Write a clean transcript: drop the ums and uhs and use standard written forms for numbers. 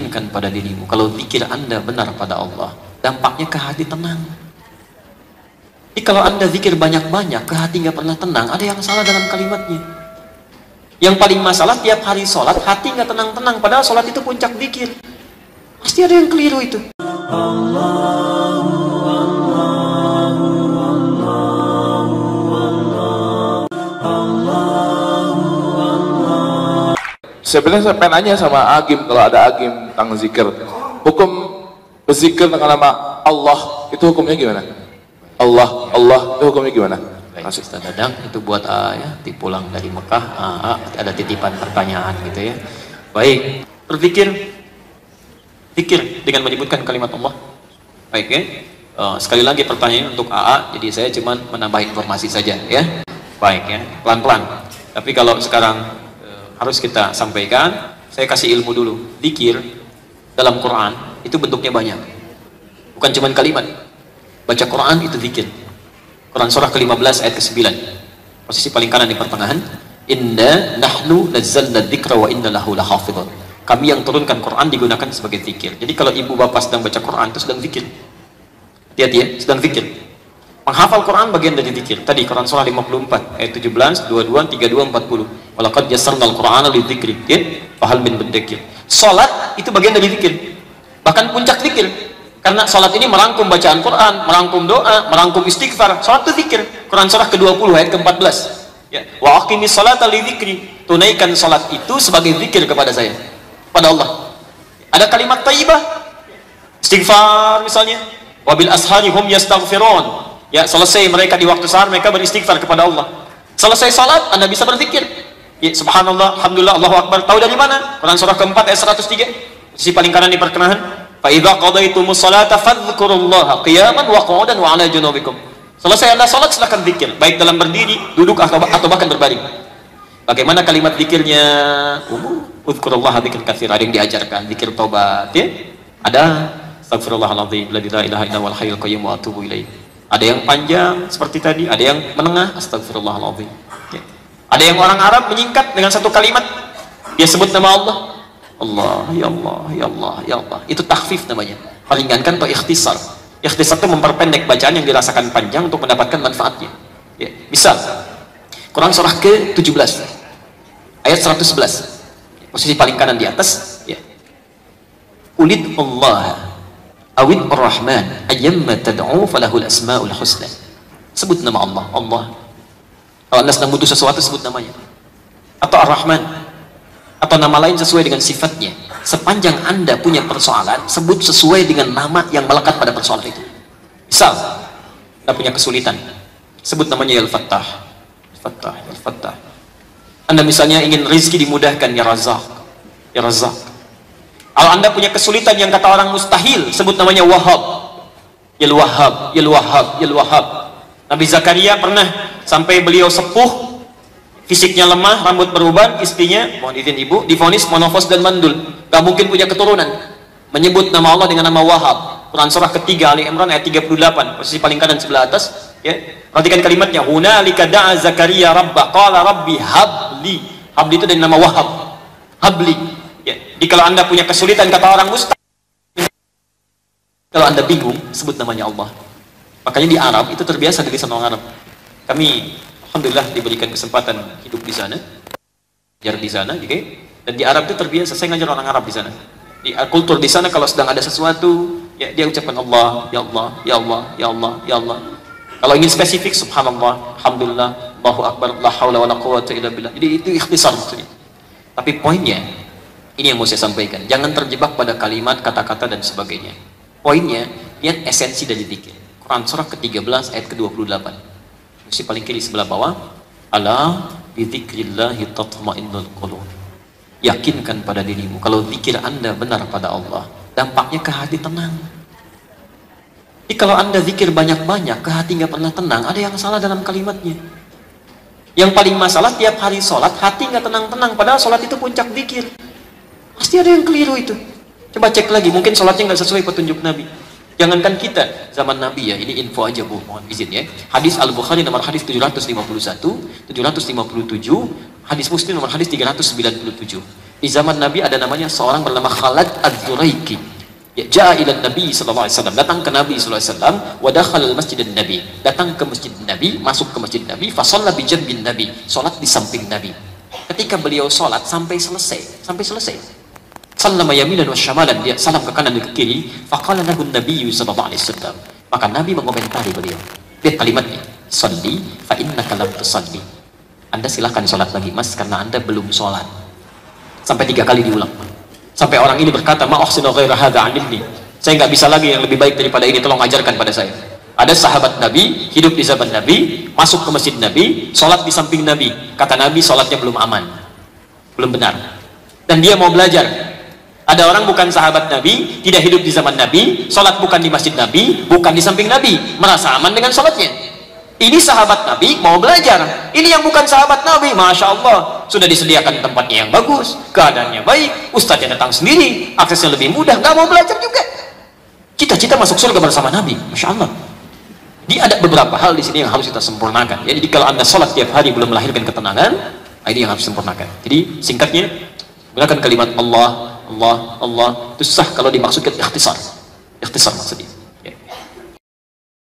Yakinkan pada dirimu kalau zikir Anda benar pada Allah, dampaknya ke hati tenang. Jadi kalau Anda zikir banyak-banyak, ke hati nggak pernah tenang, ada yang salah dalam kalimatnya. Yang paling masalah tiap hari sholat, hati nggak tenang-tenang, padahal sholat itu puncak zikir. Pasti ada yang keliru itu. Sebenarnya saya pengen nanya sama Agim, kalau ada Agim tentang zikir, hukum berzikir dengan nama Allah itu hukumnya gimana? Allah itu hukumnya gimana? Baik, Ustaz Dadang, itu buat ya, pulang dari Mekah, ada titipan pertanyaan gitu ya. Baik, berzikir, zikir dengan menyebutkan kalimat Allah. Baik ya, sekali lagi pertanyaan untuk AA, jadi saya cuma menambah informasi saja ya. Baik ya, pelan-pelan. Tapi kalau sekarang harus kita sampaikan, saya kasih ilmu dulu. Zikir dalam Quran itu bentuknya banyak, bukan cuma kalimat. Baca Quran itu zikir. Quran surah ke-15 ayat ke-9, posisi paling kanan di pertengahan. Inna nahnu nazzalna dzikra wa inna lahu lahafidhun. Kami yang turunkan Quran digunakan sebagai zikir. Jadi kalau ibu bapak sedang baca Quran itu sedang zikir. Hati-hati ya, sedang zikir. Menghafal Quran bagian dari zikir. Tadi Quran surah 54 ayat 17, 22, 32, 40. Walaqad yassarnal Qur'ana lidzikri, ya? Fahal min mudzakir. Salat itu bagian dari zikir. Bahkan puncak zikir. Karena salat ini merangkum bacaan Quran, merangkum doa, merangkum istighfar. Salat itu zikir. Quran surah ke-20 ayat ke-14. Ya, wa aqimis salata lidzikri. Tunaikan salat itu sebagai zikir kepada saya, pada Allah. Ada kalimat thayyibah, istighfar misalnya. Wabil ashari hum yastaghfirun. Ya, selesai mereka di waktu sahar mereka beristighfar kepada Allah. Selesai salat Anda bisa berzikir. Ya, subhanallah, alhamdulillah, Allahu akbar. Tahu dari mana? Quran surah ke-4 ayat 103. Sisi paling kanan di perkenahan. Fa idza qadaitumus salata fadhkurullaha qiyaman wa qu'udan wa 'ala junubikum. Selesai Anda salat silakan zikir, baik dalam berdiri, duduk atau bahkan berbaring. Bagaimana kalimat zikirnya? Uzkurullaha dzikran katsira, ada yang diajarkan zikir taubat ya. Ada astagfirullahaladzim la ilaha illa huwal hayyul qayyum wa atubu ilaih. Ada yang panjang seperti tadi, ada yang menengah, astagfirullahaladzim ya. Ada yang orang Arab menyingkat dengan satu kalimat, dia sebut nama Allah, Allah, ya Allah, ya Allah, ya Allah. Itu takhfif namanya, meringankan atau ikhtisar. Ikhtisar itu memperpendek bacaan yang dirasakan panjang untuk mendapatkan manfaatnya ya. Misal Quran surah ke-17 ayat 111, posisi paling kanan di atas ya. Ulid Allah awid ar-Rahman ayyamma tad'u falahul asmaul husna. Sebut nama Allah. Allah, kalau Anda sedang butuh sesuatu sebut namanya, atau Ar-Rahman, atau nama lain sesuai dengan sifatnya. Sepanjang Anda punya persoalan, sebut sesuai dengan nama yang melekat pada persoalan itu. Misal Anda punya kesulitan, sebut namanya Al-Fattah. Fattah, Al-Fattah. Anda misalnya ingin rezeki dimudahkan, ya Razak, ya Razak. Kalau Anda punya kesulitan yang kata orang mustahil, sebut namanya Wahhab. Yal Wahhab, Yal Wahhab, Yal Wahhab. Nabi Zakaria pernah sampai beliau sepuh, fisiknya lemah, rambut beruban, istrinya, mohon izin ibu, divonis monofos dan mandul, gak mungkin punya keturunan. Menyebut nama Allah dengan nama Wahhab. Quran surah ketiga Ali Imran ayat 38, posisi paling kanan sebelah atas ya. Perhatikan kalimatnya, hunalika da'a Zakaria rabbah qala rabbi habli. Habli itu dari nama Wahhab, habli ya. Jadi kalau Anda punya kesulitan kata orang mustahil, kalau Anda bingung sebut namanya Allah. Makanya di Arab itu terbiasa dari lisan orang Arab. Kami alhamdulillah diberikan kesempatan hidup di sana, belajar di sana, okay? Dan di Arab itu terbiasa, saya ngajar orang Arab di sana. Di kultur di sana kalau sedang ada sesuatu, ya dia ucapkan Allah, ya Allah, ya Allah, ya Allah, ya Allah. Kalau ingin spesifik, subhanallah, alhamdulillah, Allahu akbar, la haula wala quwwata illa billah. Jadi itu ikhtisar maksudnya. Tapi poinnya, ini yang mau saya sampaikan. Jangan terjebak pada kalimat, kata-kata dan sebagainya. Poinnya, lihat esensi dari zikir. Quran surah ke-13 ayat ke-28. Posisi paling kiri sebelah bawah. Ala bidzikrillahi tatma'innul qulub. Yakinkan pada dirimu kalau zikir Anda benar pada Allah, dampaknya ke hati tenang. Jadi kalau Anda zikir banyak-banyak, ke hati nggak pernah tenang, ada yang salah dalam kalimatnya. Yang paling masalah tiap hari sholat, hati nggak tenang-tenang, padahal sholat itu puncak zikir. Pasti ada yang keliru itu. Coba cek lagi, mungkin sholatnya nggak sesuai petunjuk Nabi. Jangankan kita, zaman Nabi ya, ini info aja Bu, mohon izin ya. Hadis Al-Bukhari nomor hadis 751, 757, hadis Muslim nomor hadis 397. Di zaman Nabi ada namanya seorang bernama Khalad Az-Zuraiki. Ya, ja'a ila Nabi sallallahu alaihi wasallam, datang ke Nabi sallallahu alaihi wasallam, wa dakhala al-masjid Nabi, datang ke masjid Nabi, masuk ke masjid Nabi, fa shalla bi janbin Nabi, salat di samping Nabi. Ketika beliau salat sampai selesai, sallama yaminan wa syamalan, dia salam ke kanan dan ke kiri, faqala lahu Nabi sallallahu alaihi wasallam, maka Nabi mengomentari beliau. Lihat kalimatnya, "Shalli fa innaka lam tusalli." Anda silakan salat lagi, Mas, karena Anda belum salat. Sampai 3 kali diulang. Sampai orang ini berkata, "Ma uhsinu ghaira hadza 'an ibni." Saya nggak bisa lagi yang lebih baik daripada ini, tolong ajarkan pada saya. Ada sahabat Nabi, hidup di zaman Nabi, masuk ke masjid Nabi, sholat di samping Nabi. Kata Nabi, sholatnya belum aman, belum benar. Dan dia mau belajar. Ada orang bukan sahabat Nabi, tidak hidup di zaman Nabi, sholat bukan di masjid Nabi, bukan di samping Nabi, merasa aman dengan sholatnya. Ini sahabat Nabi mau belajar. Ini yang bukan sahabat Nabi, Masya Allah, sudah disediakan tempatnya yang bagus, keadaannya baik, ustadznya datang sendiri, aksesnya lebih mudah, nggak mau belajar juga. Cita-cita masuk surga bersama Nabi, Masya Allah. Jadi ada beberapa hal di sini yang harus kita sempurnakan. Jadi kalau Anda sholat tiap hari belum melahirkan ketenangan, ini yang harus disempurnakan. Jadi singkatnya, gunakan kalimat Allah, Allah, Allah. Itu sah kalau dimaksudkan ikhtisar. Ikhtisar maksudnya.